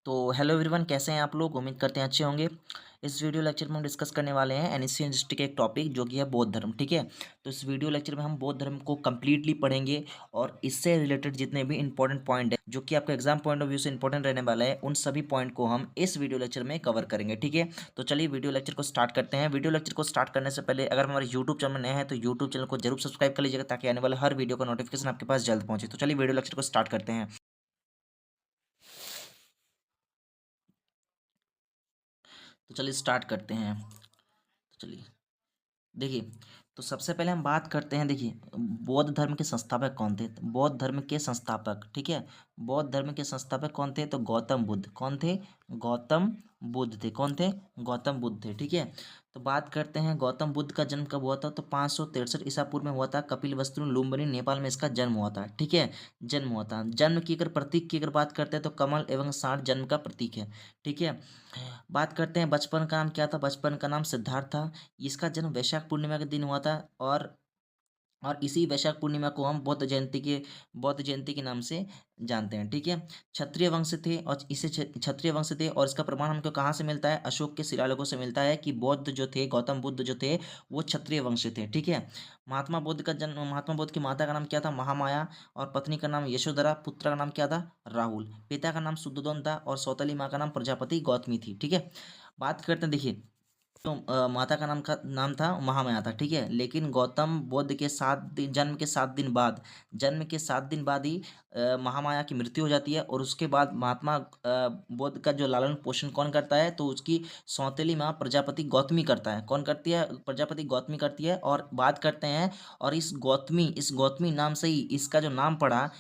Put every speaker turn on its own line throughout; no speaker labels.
तो hello everyone, कैसे हैं आप लोग। उम्मीद करते हैं अच्छे होंगे। इस वीडियो लेक्चर में हम डिस्कस करने वाले हैं एनएससी यूनिवर्सिटी के एक टॉपिक जो कि है बौद्ध धर्म। ठीक है, तो इस वीडियो लेक्चर में हम बौद्ध धर्म को कम्प्लीटली पढ़ेंगे और इससे रिलेटेड जितने भी इंपॉर्टेंट पॉइंट है जो कि आपका एग्जाम पॉइंट ऑफ व्यू से इंपॉर्टेंट रहने वाला है, उन सभी पॉइंट को हम इस वीडियो लेक्चर में कवर करेंगे। ठीक है, तो चलिए वीडियो लेक्चर को स्टार्ट करते हैं। वीडियो लेक्चर को स्टार्ट करने से पहले अगर हमारे यूट्यूब चैनल में नए हैं तो यूट्यूब चैनल को जरूर सब्सक्राइब कर लीजिएगा ताकि आने वाले हर वीडियो का नोटिफिकेशन आपके पास जल्द पहुंचे। तो चलिए वीडियो लेक्चर को स्टार्ट करते हैं। तो चलिए स्टार्ट करते हैं। तो चलिए देखिए, तो सबसे पहले हम बात करते हैं। देखिए, बौद्ध धर्म के संस्थापक कौन थे। तो बौद्ध धर्म के संस्थापक, ठीक है, बौद्ध धर्म के संस्थापक कौन थे। तो गौतम बुद्ध। कौन थे? गौतम बुद्ध थे। कौन थे? गौतम बुद्ध थे। ठीक है, तो बात करते हैं गौतम बुद्ध का जन्म कब हुआ था। तो 563 ईसा पूर्व में हुआ था। कपिलवस्तु लुम्बिनी नेपाल में इसका जन्म हुआ था। ठीक है, जन्म हुआ था। जन्म की अगर प्रतीक की अगर बात करते हैं तो कमल एवं सांड जन्म का प्रतीक है। ठीक है, बात करते हैं बचपन का नाम क्या था। बचपन का नाम सिद्धार्थ था। इसका जन्म वैशाख पूर्णिमा के दिन हुआ था और इसी वैशाख पूर्णिमा को हम बौद्ध जयंती के नाम से जानते हैं। ठीक है, क्षत्रिय वंश थे और इसे क्षत्रिय वंश थे और इसका प्रमाण हमको कहाँ से मिलता है। अशोक के शिलालेखों से मिलता है कि बौद्ध जो थे, गौतम बुद्ध जो थे, वो क्षत्रिय वंश थे। ठीक है, महात्मा बुद्ध की माता का नाम क्या था। महामाया। और पत्नी का नाम यशोधरा। पुत्र का नाम क्या था। राहुल। पिता का नाम शुद्धोदन था और सौतेली माँ का नाम प्रजापति गौतमी थी। ठीक है, बात करते हैं। देखिए, तो माता का नाम था महामाया था। ठीक है, लेकिन गौतम बुद्ध के 7 दिन जन्म के 7 दिन बाद ही महामाया की मृत्यु हो जाती है। और उसके बाद महात्मा बुद्ध का जो लालन पोषण कौन करता है। तो उसकी सौतेली माँ प्रजापति गौतमी करता है। कौन करती है? प्रजापति गौतमी करती है। और बात करते हैं, और इस गौतमी नाम से ही इसका जो नाम पड़ा,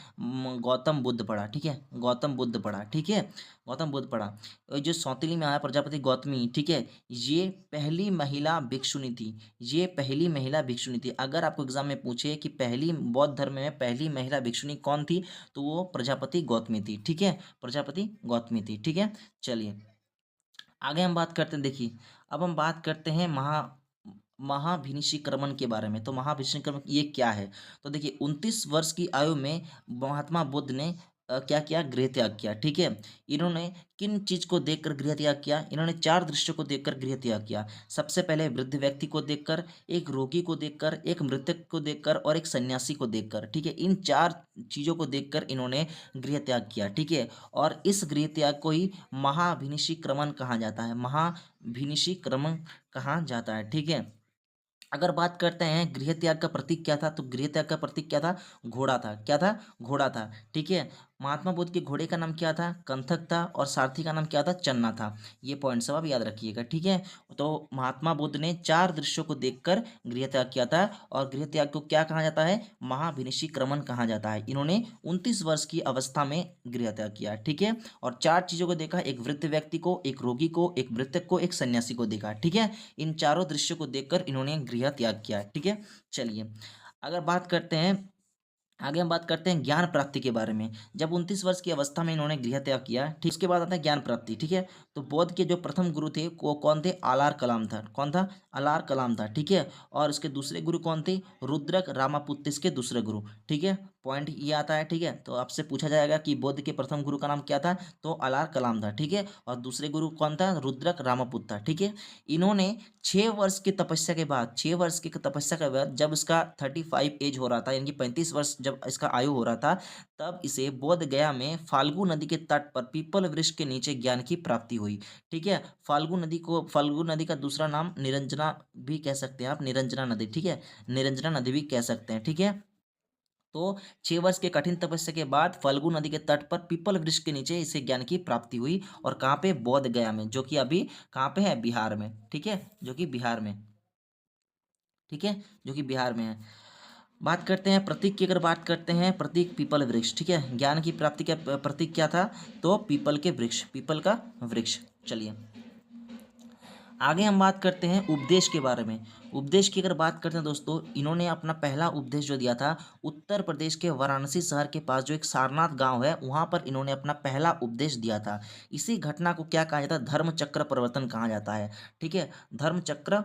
गौतम बुद्ध पड़ा। ठीक है, गौतम बुद्ध पड़ा। ठीक है, गौतम बुद्ध पड़ा। और जो सौतेली माँ है प्रजापति गौतमी, ठीक है, ये पहली महिला भिक्षुणी थी। ये पहली महिला भिक्षुणी थी। अगर आपको एग्जाम में पूछे कि पहली बौद्ध धर्म में पहली महिला भिक्षुणी कौन थी, तो वो प्रजापति गौतमी थी। ठीक है, प्रजापति गौतमी थी। ठीक है, चलिए आगे हम बात करते हैं। देखिए, अब हम बात करते हैं महाभिनिशीक्रमण के बारे में। तो महाभिनिशीक्रमण ये क्या है। तो देखिए, 29 वर्ष की आयु में महात्मा बुद्ध ने क्या किया। गृह त्याग किया। ठीक है, इन्होंने किन चीज को देखकर गृह त्याग किया। इन्होंने 4 दृश्यों को देखकर गृह त्याग किया। सबसे पहले वृद्ध व्यक्ति को देखकर, एक रोगी को देखकर, एक मृतक को देखकर और एक सन्यासी को देखकर। ठीक है, इन 4 चीजों को देखकर इन्होंने गृह त्याग किया। ठीक है, और इस गृह त्याग को ही महाभिनिशीक्रमण कहा जाता है। महाभिनिशीक्रमण कहा जाता है। ठीक है, अगर बात करते हैं गृह त्याग का प्रतीक क्या था। तो गृह त्याग का प्रतीक क्या था। घोड़ा था। क्या था? घोड़ा था। ठीक है, महात्मा बुद्ध के घोड़े का नाम क्या था। कंथक था। और सारथी का नाम क्या था। चन्ना था। ये पॉइंट सब आप याद रखिएगा। ठीक है, तो महात्मा बुद्ध ने 4 दृश्यों को देखकर गृह त्याग किया था। और गृह त्याग को क्या कहा जाता है। महाभिनिशीक्रमण कहा जाता है। इन्होंने 29 वर्ष की अवस्था में गृह त्याग किया। ठीक है, और 4 चीजों को देखा। एक वृद्ध व्यक्ति को, एक रोगी को, एक मृतक को, एक सन्यासी को देखा। ठीक है, इन चारों दृश्यों को देखकर इन्होंने गृह त्याग किया। ठीक है, चलिए अगर बात करते हैं, आगे हम बात करते हैं ज्ञान प्राप्ति के बारे में। जब 29 वर्ष की अवस्था में इन्होंने गृह त्याग किया, ठीक, उसके बाद आता है ज्ञान प्राप्ति। ठीक है, तो बौद्ध के जो प्रथम गुरु थे वो कौन थे। आलार कलाम था। कौन था? आलार कलाम था। ठीक है, और उसके दूसरे गुरु कौन थे। रुद्रक रामापुत्र इसके दूसरे गुरु। ठीक है, पॉइंट ये आता है। ठीक है, तो आपसे पूछा जाएगा कि बौद्ध के प्रथम गुरु का नाम क्या था। तो आलार कलाम था। ठीक है, और दूसरे गुरु कौन था। रुद्रक रामापुत्र था। ठीक है, इन्होंने 6 वर्ष की तपस्या के बाद, 6 वर्ष की तपस्या के बाद जब इसका 35 एज हो रहा था, यानी कि 35 वर्ष जब इसका आयु हो रहा था, तब इसे बोध गया में फाल्गु नदी के तट पर पीपल वृक्ष के नीचे ज्ञान की प्राप्ति हुई। ठीक है, फाल्गु नदी का दूसरा नाम निरंजना भी कह सकते हैं आप। निरंजना नदी। ठीक है, निरंजना नदी भी कह सकते हैं। ठीक है, तो 6 वर्ष के कठिन तपस्या के बाद फाल्गु नदी के तट पर पीपल वृक्ष के नीचे इसे ज्ञान की प्राप्ति हुई। और कहाँ पे। बोध गया में, जो कि अभी कहाँ पे है। बिहार में। ठीक है, जो कि बिहार में। ठीक है, जो कि बिहार में है। बात करते हैं प्रतीक की। अगर बात करते हैं प्रतीक पीपल वृक्ष। ठीक है, ज्ञान की प्राप्ति का प्रतीक क्या था। तो पीपल के वृक्ष, पीपल का वृक्ष। चलिए आगे हम बात करते हैं उपदेश के बारे में। उपदेश की अगर बात करते हैं दोस्तों, इन्होंने अपना पहला उपदेश जो दिया था उत्तर प्रदेश के वाराणसी शहर के पास जो एक सारनाथ गांव है, वहां पर इन्होंने अपना पहला उपदेश दिया था। इसी घटना को क्या कहा जाता है। धर्म चक्र प्रवर्तन कहा जाता है। ठीक है, धर्म चक्र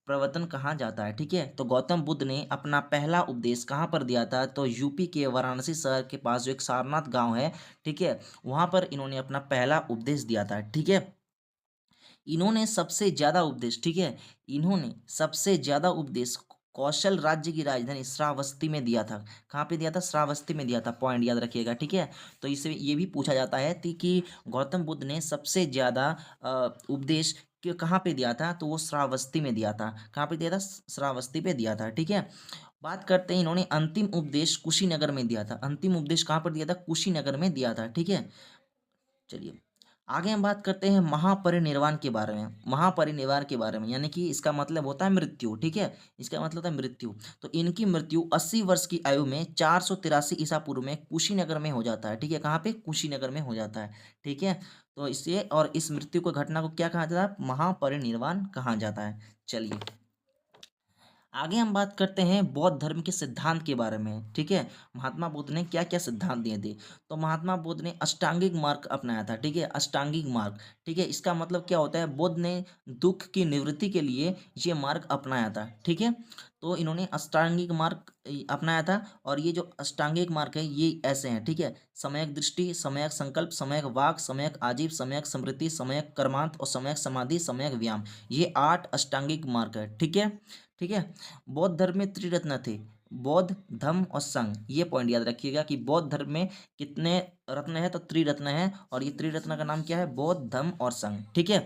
प्रवचन कहाँ जाता है, ठीक है। तो गौतम बुद्ध ने अपना पहला उपदेश कहाँ पर दिया था, तो यूपी के वाराणसी शहर के पास जो एक सारनाथ गांव है, ठीक है, वहां पर इन्होंने अपना पहला उपदेश दिया था, ठीक है। इन्होंने सबसे ज्यादा उपदेश, ठीक है, इन्होंने सबसे ज्यादा उपदेश कौशल राज्य की राजधानी श्रावस्ती में दिया था। कहाँ पे दिया था, श्रावस्ती में दिया था, पॉइंट याद रखिएगा, ठीक है। तो इससे ये भी पूछा जाता है कि गौतम बुद्ध ने सबसे ज्यादा उपदेश कहाँ पे दिया था, तो वो श्रावस्ती में दिया था। कहाँ पे दिया था, श्रावस्ती पे दिया था, ठीक है। बात करते हैं, इन्होंने अंतिम उपदेश कुशीनगर में दिया था। अंतिम उपदेश कहाँ पर दिया था, कुशीनगर में दिया था, ठीक है। चलिए आगे हम बात करते हैं महापरिनिर्वाण के बारे में। महापरिनिर्वाण के बारे में यानी कि इसका मतलब होता है मृत्यु, ठीक है, इसका मतलब होता है मृत्यु। तो इनकी मृत्यु 80 वर्ष की आयु में 483 ईसा पूर्व में कुशीनगर में हो जाता है, ठीक है। कहाँ पे, कुशीनगर में हो जाता है, ठीक है। तो इससे और इस मृत्यु को घटना को क्या कहा जाता है, महापरिनिर्वाण कहा जाता है। चलिए आगे हम बात करते हैं बौद्ध धर्म के सिद्धांत के बारे में, ठीक है। महात्मा बुद्ध ने क्या क्या सिद्धांत दिए थे, तो महात्मा बुद्ध ने अष्टांगिक मार्ग अपनाया था, ठीक है, अष्टांगिक मार्ग, ठीक है। इसका मतलब क्या होता है, बुद्ध ने दुख की निवृत्ति के लिए ये मार्ग अपनाया था, ठीक है। तो इन्होंने अष्टांगिक मार्ग अपनाया था, और ये जो अष्टांगिक मार्ग है ये ऐसे हैं, ठीक है। सम्यक दृष्टि, सम्यक संकल्प, सम्यक वाक, सम्यक आजीव, सम्यक स्मृति, सम्यक कर्मांत और सम्यक समाधि, सम्यक व्यायाम, ये 8 अष्टांगिक मार्ग है, ठीक है, ठीक है। बौद्ध धर्म में त्रिरत्न थे, बौद्ध, धम्म और संघ, ये पॉइंट याद रखिएगा कि बौद्ध धर्म में कितने रत्न है, तो त्रिरत्न है, और ये त्रिरत्न का नाम क्या है, बौद्ध, धम्म और संघ, ठीक है,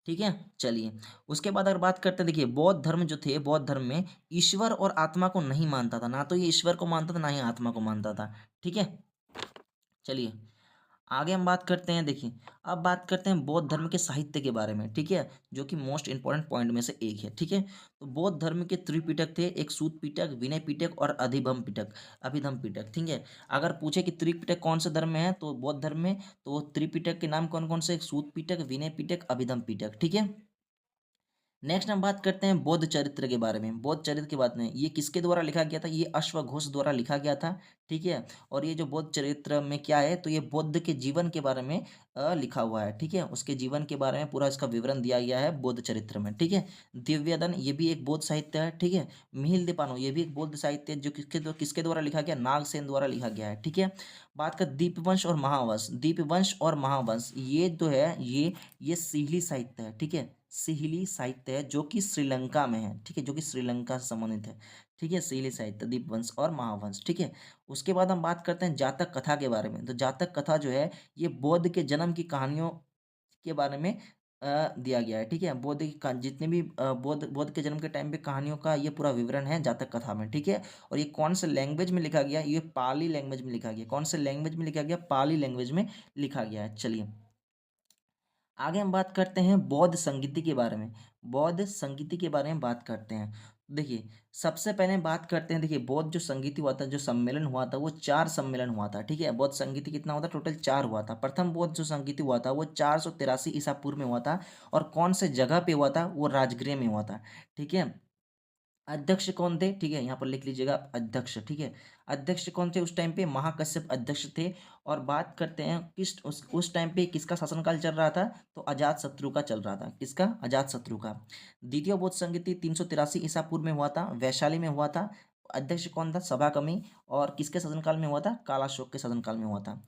ठीक है। चलिए उसके बाद अगर बात करते हैं, देखिए बौद्ध धर्म जो थे, बौद्ध धर्म में ईश्वर और आत्मा को नहीं मानता था, ना तो ये ईश्वर को मानता था, ना ही आत्मा को मानता था, ठीक है। चलिए आगे हम बात करते हैं, देखिए अब बात करते हैं बौद्ध धर्म के साहित्य के बारे में, ठीक है, जो कि मोस्ट इंपॉर्टेंट पॉइंट में से एक है, ठीक है। तो बौद्ध धर्म के त्रिपिटक थे, एक सूत पिटक, विनय पिटक और अधिभम पिटक, अभिधम पिटक, ठीक है। अगर पूछे कि त्रिपिटक कौन से धर्म में है, तो बौद्ध धर्म में, तो वो त्रिपिटक के नाम कौन कौन से, एक सूत पिटक, विनय पिटक, अभिधम पिटक, ठीक है। नेक्स्ट हम बात करते हैं बौद्ध चरित्र के बारे में। बौद्ध चरित्र की बात में, ये किसके द्वारा लिखा गया था, ये अश्वघोष द्वारा लिखा गया था, ठीक है। और ये जो बौद्ध चरित्र में क्या है, तो ये बुद्ध के जीवन के बारे में लिखा हुआ है, ठीक है। उसके जीवन के बारे में पूरा इसका विवरण दिया गया है बौद्ध चरित्र में, ठीक है। दिव्यदन ये भी एक बौद्ध साहित्य है, ठीक है। मिहिर दीपानो ये भी एक बौद्ध साहित्य है, जो किसके द्वारा लिखा गया, नागसेन द्वारा लिखा गया है, ठीक है। बात कर दीपवंश और महावंश, दीपवंश और महावंश ये जो है, ये सीली साहित्य है, ठीक है। सिहली साहित्य है जो कि श्रीलंका में है, ठीक है, जो कि श्रीलंका से संबंधित है, ठीक है। सिहली साहित्य, दीपवंश और महावंश, ठीक है। उसके बाद हम बात करते हैं जातक कथा के बारे में। तो जातक कथा जो है, ये बौद्ध के जन्म की कहानियों के बारे में दिया गया है, ठीक है। बौद्ध की जितने भी बौद्ध के जन्म के टाइम पे कहानियों का ये पूरा विवरण है जातक कथा में, ठीक है। और ये कौन से लैंग्वेज में लिखा गया, ये पाली लैंग्वेज में लिखा गया। कौन से लैंग्वेज में लिखा गया, पाली लैंग्वेज में लिखा गया है। चलिए आगे हम बात करते हैं बौद्ध संगीति के बारे में। बौद्ध संगीति के बारे में बात करते हैं, देखिए सबसे पहले बात करते हैं, देखिए बौद्ध जो संगीति हुआ था, जो सम्मेलन हुआ था, वो 4 सम्मेलन हुआ था, ठीक है। बौद्ध संगीति कितना हुआ था, टोटल 4 हुआ था। प्रथम बौद्ध जो संगीति हुआ था वो 483 ईसा पूर्व में हुआ था, और कौन से जगह पे हुआ था, वो राजगृह में हुआ था, ठीक है। अध्यक्ष कौन थे, ठीक है, यहाँ पर लिख लीजिएगा अध्यक्ष, ठीक है। अध्यक्ष कौन थे उस टाइम पे, महाकश्यप अध्यक्ष थे। और बात करते हैं किस उस टाइम पे किसका शासनकाल चल रहा था, तो अजात शत्रु का चल रहा था। किसका, अजात शत्रु का। द्वितीय बौद्ध संगीति 383 ईसा पूर्व में हुआ था, वैशाली में हुआ था। अध्यक्ष कौन था, सभा कमी। और किसके शासनकाल में हुआ था, कालाशोक के शासनकाल में हुआ था।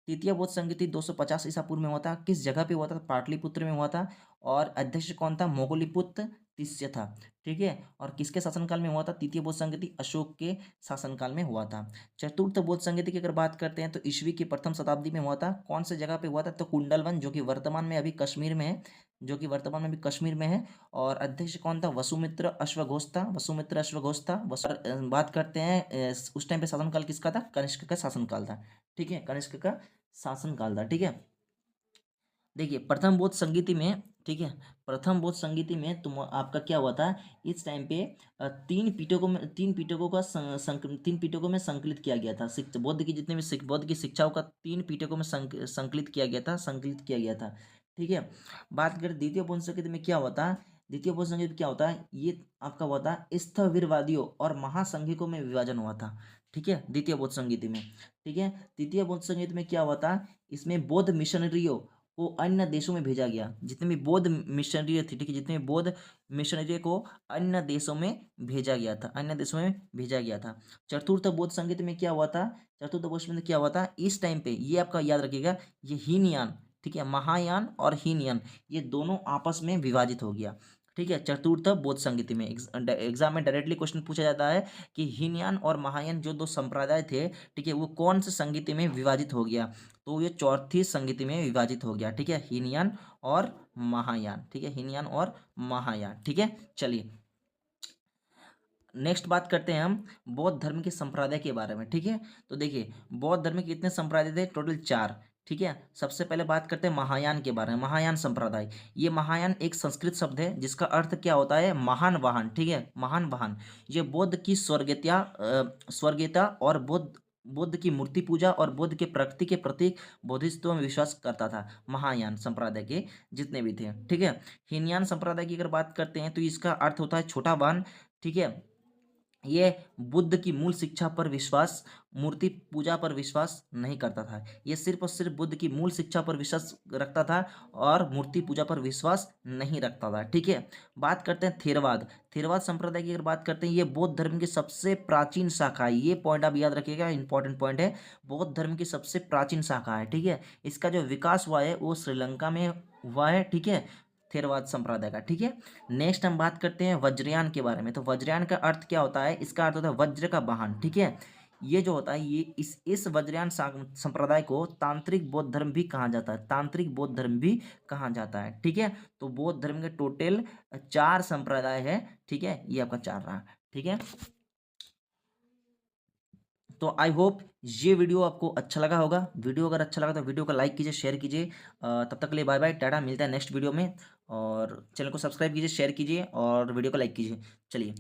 तृतीय बौद्ध संगीति 250 ईसा पूर्व में हुआ था, किस जगह पे हुआ था, पाटलिपुत्र में हुआ था। और अध्यक्ष कौन था, मोगलीपुत्र तिस्य था, ठीक है। और किसके शासनकाल में हुआ था, तृतीय बौद्ध संगीति अशोक के शासनकाल में हुआ था। चतुर्थ बौद्ध संगीति की अगर बात करते हैं, तो ईस्वी की प्रथम शताब्दी में हुआ था। कौन से जगह पे हुआ था, तो कुंडलवन, जो कि वर्तमान में अभी कश्मीर में है, जो कि वर्तमान में भी कश्मीर में है। और अध्यक्ष कौन था, वसुमित्र अश्वघोष था, वसुमित्र अश्वघोष था। बात करते हैं उस टाइम पे शासनकाल किसका था, कनिष्क का शासनकाल था, ठीक है, कनिष्क का शासनकाल था, ठीक है। देखिए प्रथम बौद्ध संगीति में, ठीक है, प्रथम बौद्ध संगीति में तुम आपका क्या हुआ था, इस टाइम पे 3 पिटकों में संकलित किया गया था। बौद्ध की जितने भी बौद्ध की शिक्षाओं का 3 पिटकों में संकलित किया गया था, संकलित किया गया था, ठीक है। बात करें द्वितीय बौद्ध संगीत में क्या होता है, द्वितीय बौद्ध संगीत क्या होता है, ये आपका हुआ था स्थविरवादियों और महासंघिकों में विभाजन हुआ था, ठीक है, द्वितीय बौद्ध संगीत में, ठीक है। तृतीय बौद्ध संगीत में क्या हुआ था, इसमें बौद्ध मिशनरियों को अन्य देशों में भेजा गया। जितने भी बौद्ध मिशनरी थी, ठीक है, जितने भी बौद्ध मिशनरी को अन्य देशों में भेजा गया था, अन्य देशों में भेजा गया था। चतुर्थ बौद्ध संगीत में क्या हुआ था, चतुर्थ बौद्ध संगीत में क्या हुआ था इस टाइम पे, ये आपका याद रखिएगा, ये हीनयान, ठीक है, महायान और हीनयान, ये दोनों आपस में विभाजित हो गया, ठीक है। चतुर्थ बौद्ध संगीति में एग्जाम में डायरेक्टली क्वेश्चन पूछा जाता है कि हीनयान और महायान जो दो संप्रदाय थे, ठीक है, वो कौन से संगीति में विभाजित हो गया, तो ये चौथी संगीति में विभाजित हो गया, ठीक है, हीनयान और महायान, ठीक है, हीनयान और महायान, ठीक है। चलिए नेक्स्ट बात करते हैं हम बौद्ध धर्म के संप्रदाय के बारे में, ठीक है। तो देखिए बौद्ध धर्म के कितने संप्रदाय थे, टोटल 4, ठीक है। सबसे पहले बात करते हैं महायान के बारे में। महायान संप्रदाय, ये महायान एक संस्कृत शब्द है जिसका अर्थ क्या होता है, महान वाहन, ठीक है, महान वाहन। ये बौद्ध की स्वर्गीयता और बुद्ध की मूर्ति पूजा और बुद्ध के प्रकृति के प्रतीक बोधिसत्व में विश्वास करता था, महायान संप्रदाय के जितने भी थे, ठीक है। हीनयान संप्रदाय की अगर बात करते हैं तो इसका अर्थ होता है छोटा वाहन, ठीक है। ये बुद्ध की मूल शिक्षा पर विश्वास, मूर्ति पूजा पर विश्वास नहीं करता था। ये सिर्फ और सिर्फ बुद्ध की मूल शिक्षा पर विश्वास रखता था और मूर्ति पूजा पर विश्वास नहीं रखता था, ठीक है। बात करते हैं थेरवाद। थेरवाद संप्रदाय की अगर बात करते हैं, ये बौद्ध धर्म की सबसे प्राचीन शाखा है। ये पॉइंट आप याद रखिएगा, इंपॉर्टेंट पॉइंट है, बौद्ध धर्म की सबसे प्राचीन शाखा है, ठीक है। इसका जो विकास हुआ है वो श्रीलंका में हुआ है, ठीक है, थेरवाद संप्रदाय का, ठीक है। नेक्स्ट हम बात करते हैं वज्रयान के बारे में। तो वज्रयान का अर्थ क्या होता है, इसका अर्थ होता है वज्र का वाहन, ठीक है। ये जो होता है, ये इस वज्रयान संप्रदाय को तांत्रिक बौद्ध धर्म भी कहा जाता है, तांत्रिक बौद्ध धर्म भी कहा जाता है, ठीक है। तो बौद्ध धर्म के टोटल 4 संप्रदाय है, ठीक है, ये आपका 4 रहा, ठीक है। तो आई होप ये वीडियो आपको अच्छा लगा होगा। वीडियो अगर अच्छा लगा तो वीडियो को लाइक कीजिए, शेयर कीजिए। तब तक के लिए बाय बाय, टाटा, मिलता है नेक्स्ट वीडियो में। और चैनल को सब्सक्राइब कीजिए, शेयर कीजिए और वीडियो को लाइक कीजिए। चलिए।